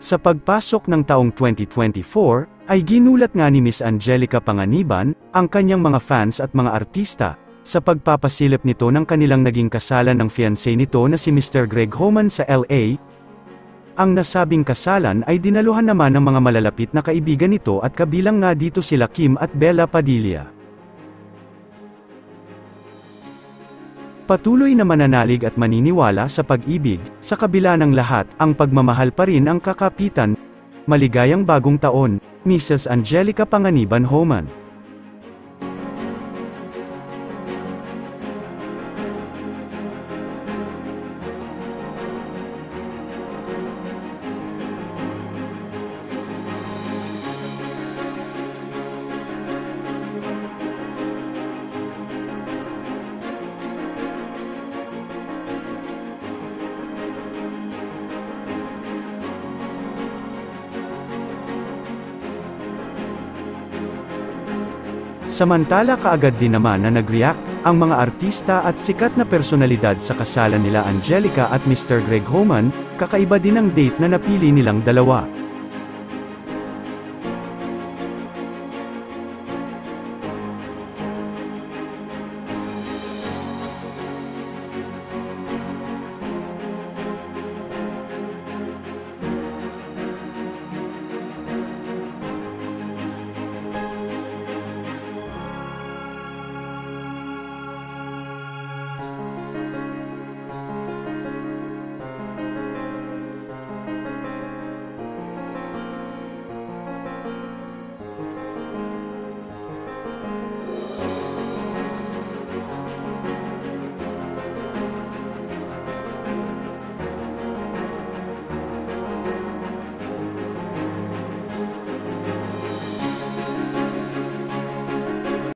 Sa pagpasok ng taong 2024, ay ginulat nga ni Miss Angelica Panganiban, ang kanyang mga fans at mga artista, sa pagpapasilip nito ng kanilang naging kasalan ng fiancé nito na si Mr. Greg Homan sa LA. Ang nasabing kasalan ay dinaluhan naman ng mga malalapit na kaibigan nito at kabilang nga dito sila Kim at Bella Padilla. Patuloy na mananalig at maniniwala sa pag-ibig, sa kabila ng lahat, ang pagmamahal pa rin ang kakapitan. Maligayang bagong taon, Mrs. Angelica Panganiban Homan. Samantala kaagad din naman na nag-react, ang mga artista at sikat na personalidad sa kasalan nila Angelica at Mr. Greg Homan, kakaiba din ang date na napili nilang dalawa.